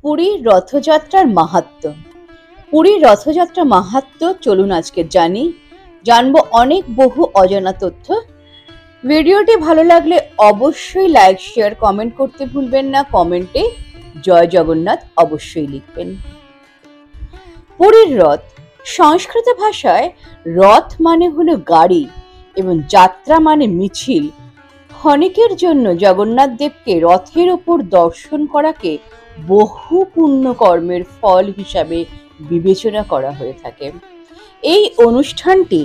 পুরীর রথযাত্রার মাহাত্ম্য। পুরীর রথযাত্রা মাহাত্ম্য চলুন আজকে জানবো অনেক বহু অজানা তথ্য। ভিডিওটি ভালো লাগলে অবশ্যই লাইক শেয়ার কমেন্ট করতে ভুলবেন না। কমেন্টে জয় জগন্নাথ অবশ্যই লিখবেন। পুরীর রথ, সংস্কৃত ভাষায় রথ মানে হলো গাড়ি এবং যাত্রা মানে মিছিল। ক্ষণিকের জন্য জগন্নাথ দেবকে রথের ওপর দর্শন করাকে বহু পুণ্য কর্মের ফল হিসাবে বিবেচনা করা হয়ে থাকে। এই অনুষ্ঠানটি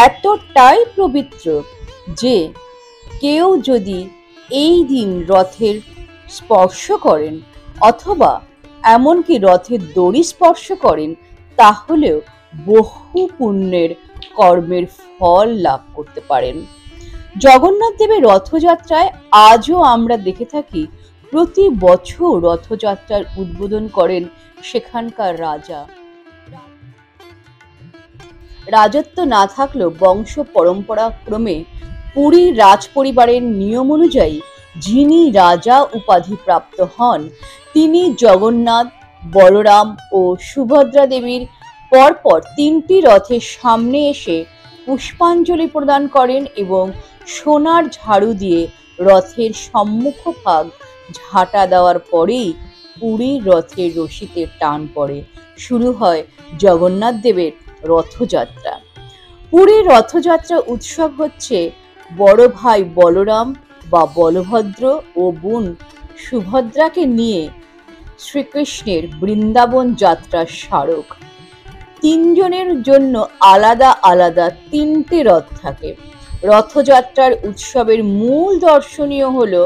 এতটাই পবিত্র যে কেউ যদি এই দিন রথের স্পর্শ করেন অথবা এমনকি রথের দড়ি স্পর্শ করেন তাহলেও বহু পুণ্যের কর্মের ফল লাভ করতে পারেন। জগন্নাথ দেবের রথযাত্রায় আজও আমরা দেখে থাকি প্রতি বছর রথযাত্রার উদ্বোধন করেন সেখানকার রাজা। রাজত্ব না থাকলেও বংশ পরম্পরা ক্রমে পুরীর রাজ পরিবারের নিয়ম অনুযায়ী যিনি রাজা উপাধি প্রাপ্ত হন তিনি জগন্নাথ, বলরাম ও সুভদ্রা দেবীর পরপর তিনটি রথের সামনে এসে পুষ্পাঞ্জলি প্রদান করেন এবং সোনার ঝাড়ু দিয়ে রথের সম্মুখ ভাগ ঝাঁটা দেওয়ার পরেই পুরীর রথের রশিতে টান পড়ে। শুরু হয় জগন্নাথ দেবের রথযাত্রা। পুরীর রথযাত্রা উৎসব হচ্ছে বড় ভাই বলরাম বা বলভদ্র ও বোন সুভদ্রাকে নিয়ে শ্রীকৃষ্ণের বৃন্দাবন যাত্রার স্মারক। তিনজনের জন্য আলাদা আলাদা তিনটে রথ থাকে। রথযাত্রার উৎসবের মূল দর্শনীয় হলো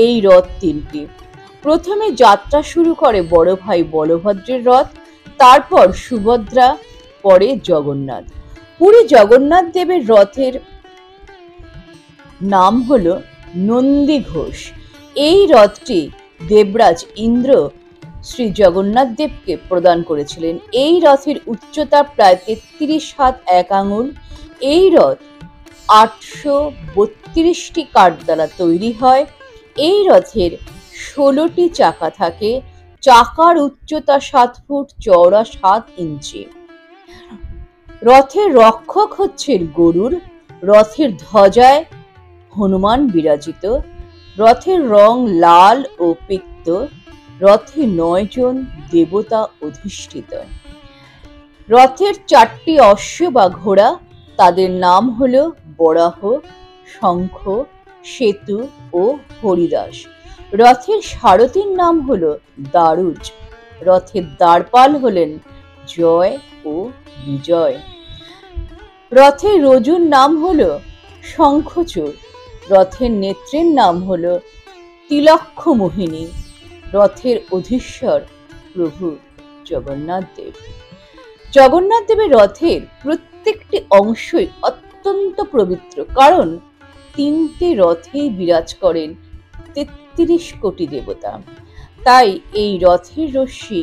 এই রথ তিনটি। প্রথমে যাত্রা শুরু করে বড় ভাই বলভদ্রের রথ, তারপর সুভদ্রা, পরে জগন্নাথ। পুরী জগন্নাথ দেবের রথের নাম হলো নন্দী ঘোষ। এই রথটি দেবরাজ ইন্দ্র শ্রী জগন্নাথ দেবকে প্রদান করেছিলেন। এই রথের উচ্চতা প্রায় 33 হাত 1 আঙুল। এই রথ 832টি কাঠ দ্বারা তৈরি হয়। এই রথের 16টি চাকা থাকে। চাকার উচ্চতা 7 ফুট, চওড়া 7 ইঞ্চি। রথের রক্ষক হচ্ছেন গরুড়। রথের ধ্বজায় হনুমান বিরাজিত। রথের রং লাল ও পিত্ত। রথে 9 জন দেবতা অধিষ্ঠিত। রথের 4টি অশ্ব বা ঘোড়া, তাদের নাম হলো বরাহ, শঙ্খ, সেতু ও হরিদাস। রথের সারথীর নাম হলো দারুজ। রথের দ্বারপাল হলেন জয় ও বিজয়। রথের রজুর নাম হলো শঙ্খচূড়। রথের নেত্রের নাম হলো তিলক্ষ মোহিনী। রথের অধীশ্বর প্রভু জগন্নাথ দেব। জগন্নাথ দেবের রথের প্রত্যেকটি অংশই অত্যন্ত পবিত্র, কারণ তিনটে রথেই বিরাজ করেন 33 কোটি দেবতা। তাই এই রথের রশ্মি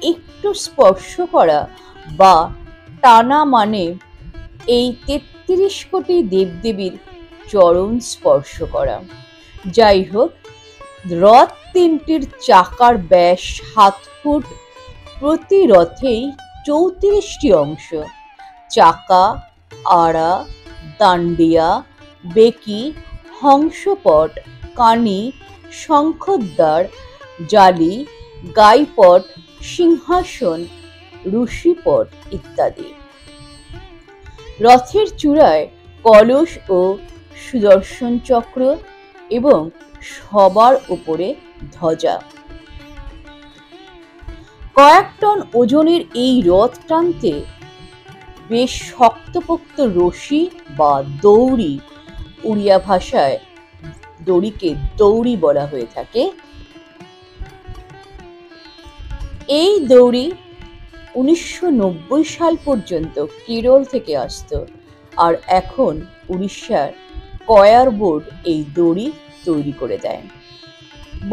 একটু স্পর্শ করা বা টানা মানে এই 33 কোটি দেবদেবীর চরণ স্পর্শ করা। যাই হোক, রথ তিনটির চাকার ব্যাস 7 ফুট। প্রতি রথেই 34টি অংশ। চাকা, আড়া, দান্ডিয়া, বেকি, হংসপট, কানি, শঙ্খদ্বার, জালি, গাইপট, সিংহাসন, ঋষিপট ইত্যাদি। রথের চূড়ায় কলস ও সুদর্শন চক্র এবং সবার উপরে ধ্বজা। কয়েক টন ওজনের এই রথ টানতে বেশ শক্তপোক্ত রশি বা দৌড়ি, উড়িয়া ভাষায় দড়িকে দৌড়ি বলা হয়ে থাকে। এই দৌড়ি 1990 সাল পর্যন্ত কেরল থেকে আসতো, আর এখন উড়িষ্যার কয়ার বোর্ড এই দড়ি তৈরি করে দেয়।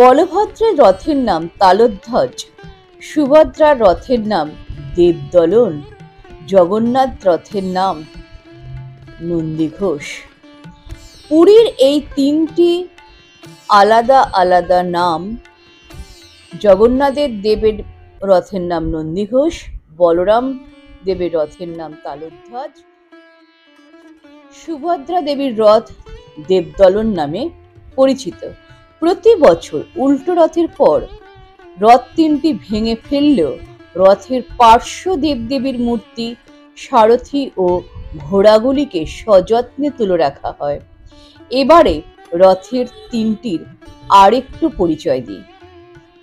বলভদ্রের রথের নাম তালধ্বজ, সুভদ্রার রথের নাম দেবদলন, জগন্নাথ রথের নাম নন্দী ঘোষ। পুরীর এই তিনটি আলাদা আলাদা নাম জগন্নাথের দেবের রথের নাম নন্দীঘোষ, বলরাম দেবের রথের নাম তালধ্বজ, সুভদ্রা দেবীর রথ দেবদলন নামে পরিচিত। প্রতি বছর উল্টো রথের পর রথ তিনটি ভেঙে ফেললেও রথের পার্শ্ব দেবদেবীর মূর্তি, সারথি ও ঘোড়াগুলিকে সযত্নে তুলে রাখা হয়। এবারে রথের তিনটির আরেকটু পরিচয় দিই।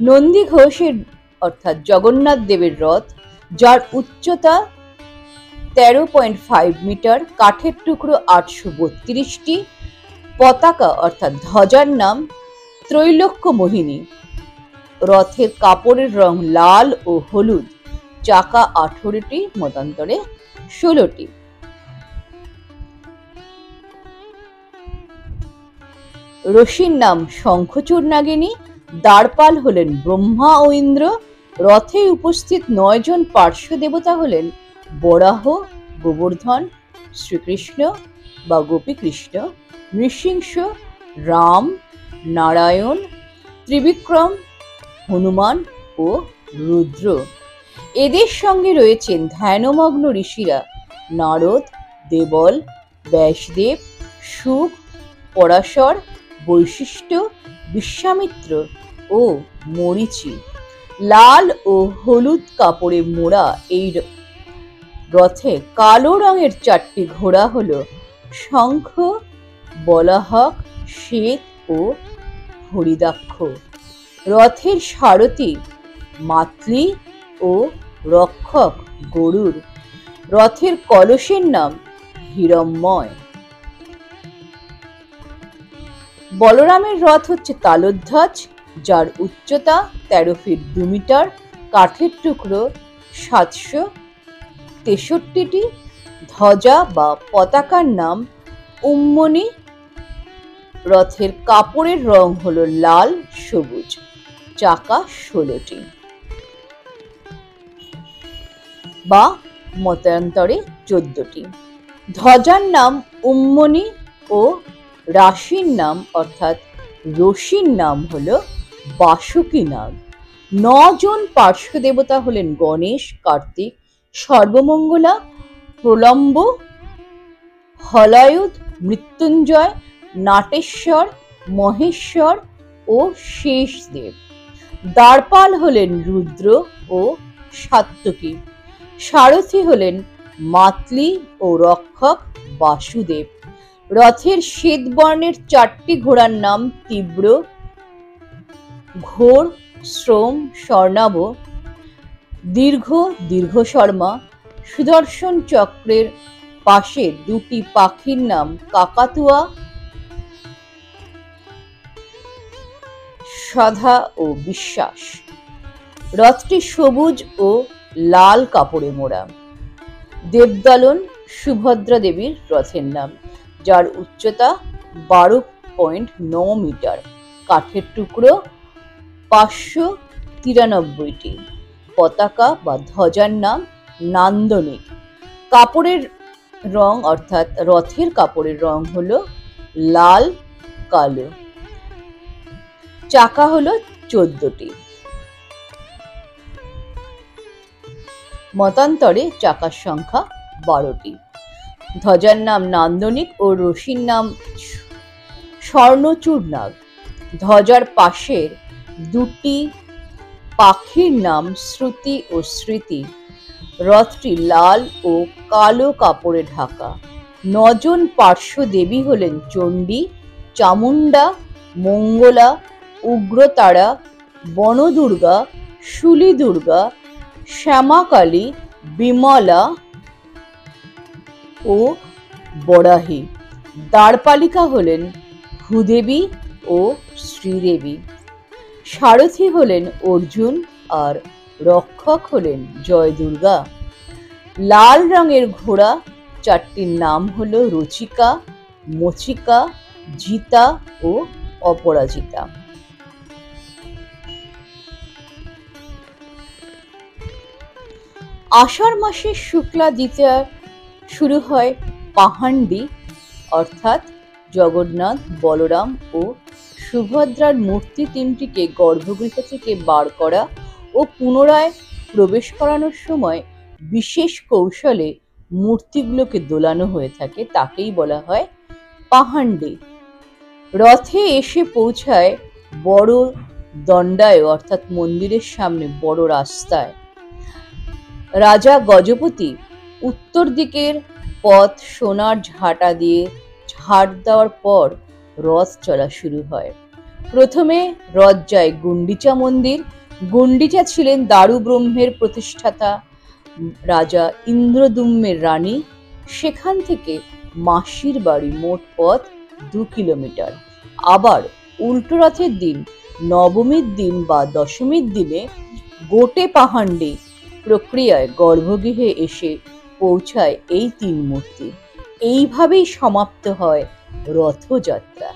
নন্দীঘোষের অর্থাৎ জগন্নাথ দেবের রথ, যার উচ্চতা 13.5 মিটার, কাঠের টুকরো 832টি, পতাকা অর্থাৎ ধ্বজার নাম ত্রৈলোক্য মোহিনী, রথের কাপড়ের রং লাল ও হলুদ, চাকা 18টি, মতান্তরে 16টি। রশির নাম শঙ্খচূড় নাগিনী, দ্বারপাল হলেন ব্রহ্মা ও ইন্দ্র, রথে উপস্থিত 9 জন পার্শ্ব দেবতা হলেন বরাহ, গোবর্ধন, শ্রীকৃষ্ণ বা গোপীকৃষ্ণ, নৃসিংহ, রাম, নারায়ণ, ত্রিবিক্রম, হনুমান ও রুদ্র। এদের সঙ্গে রয়েছেন ধ্যানমগ্ন ঋষিরা নারদ, দেবল, ব্যাসদেব, শুক, পরাশর, বৈশিষ্ট্য, বিশ্বামিত্র ও মরীচি। লাল ও হলুদ কাপড়ে মোড়া এই রথে কালো রঙের 4টি ঘোড়া হলো শঙ্খ, বলাহক, শ্বেত ও হরিদাক্ষ। রথের সারথি মাতলি ও রক্ষক গরুর। রথের কলসের নাম হিরণ্ময়। বলরামের রথ হচ্ছে তালধ্বজ, যার উচ্চতা 13 ফিট 2 মিটার, কাঠের টুকরো 763টি, ধ্বজা বা পতাকার নাম উম্মনি, রথের কাপড়ের রং হলো লাল সবুজ, চাকা 16টি বা মতান্তরে 14টি। ধ্বজার নাম উম্মনি ও রাশির নাম অর্থাৎ রশির নাম হলো বাসুকী নাগ। 9 জন পার্শ্ব দেবতা হলেন গণেশ, কার্তিক, সর্বমঙ্গলা, প্রলম্ব, হলায়ুধ, মৃত্যুঞ্জয়, নাটেশ্বর, মহেশ্বর ও শেষদেব। দ্বারপাল হলেন রুদ্র ও সাত্তকী, সারথি হলেন মাতলি ও রক্ষক বাসুদেব। রথের শ্বেত বর্ণের 4টি ঘোড়ার নাম তীব্র, ঘোর, শ্রম, স্বর্ণাভ, দীর্ঘশর্মা। সুদর্শন চক্রের পাশে 2টি পাখির নাম কাকাতুয়া, সধা ও বিশ্বাস। রথটি সবুজ ও লাল কাপড়ে মোড়া। দেবদলন সুভদ্রা দেবীর রথের নাম, যার উচ্চতা 12.9 মিটার, কাঠের টুকরো 593টি, পতাকা বা ধ্বজার নাম নান্দনিক। কাপড়ের রং অর্থাৎ রথের কাপড়ের রং হলো লাল কালো, চাকা হলো 14টি, মতান্তরে চাকার সংখ্যা 12টি। ধ্বজার নাম নান্দনিক ও রশির নাম স্বর্ণচূড় নাগ। ধ্বজার পাশের 2টি পাখির নাম শ্রুতি ও স্মৃতি। রথটি লাল ও কালো কাপড়ে ঢাকা। 9 জন পার্শ্ব দেবী হলেন চণ্ডী, চামুণ্ডা, মঙ্গলা, উগ্রতারা, বনদুর্গা, শুলি দুর্গা, শ্যামাকালী, বিমলা ও বরাহী। দ্বারপালিকা হলেন ভূদেবী ও শ্রীদেবী। সারথি হলেন অর্জুন আর রক্ষক হলেন জয় দুর্গা। লাল রঙের ঘোড়া 4টির নাম হলো রুচিকা, মচিকা, জিতা ও অপরাজিতা। আষাঢ় মাসের শুক্লা দ্বিতীয়া শুরু হয় পাহান্ডি, অর্থাৎ জগন্নাথ, বলরাম ও সুভদ্রার মূর্তি তিনটিকে গর্ভগৃহ থেকে বার করা ও পুনরায় প্রবেশ করানোর সময় বিশেষ কৌশলে মূর্তিগুলোকে দোলানো হয়ে থাকে, তাকেই বলা হয় পাহান্ডে। রথে এসে পৌঁছায় বড় দণ্ডায়, অর্থাৎ মন্দিরের সামনে বড় রাস্তায়। রাজা গজপতি উত্তর দিকের পথ সোনার ঝাঁটা দিয়ে ঝাড় দেওয়ার পর রথ চলা শুরু হয়। প্রথমে রথ যায় গুন্ডিচা মন্দির। গুন্ডিচা ছিলেন দারু ব্রহ্মের প্রতিষ্ঠাতা রাজা ইন্দ্রদুম্নের রানী। সেখান থেকে মাসির বাড়ি, মোট পথ 2 কিলোমিটার। আবার উল্টো রথের দিন, নবমীর দিন বা দশমীর দিনে গোটে পাহান্ডে প্রক্রিয়ায় গর্ভগৃহে এসে পৌঁছায় এই 3 মূর্তি। এইভাবেই সমাপ্ত হয় রথযাত্রা।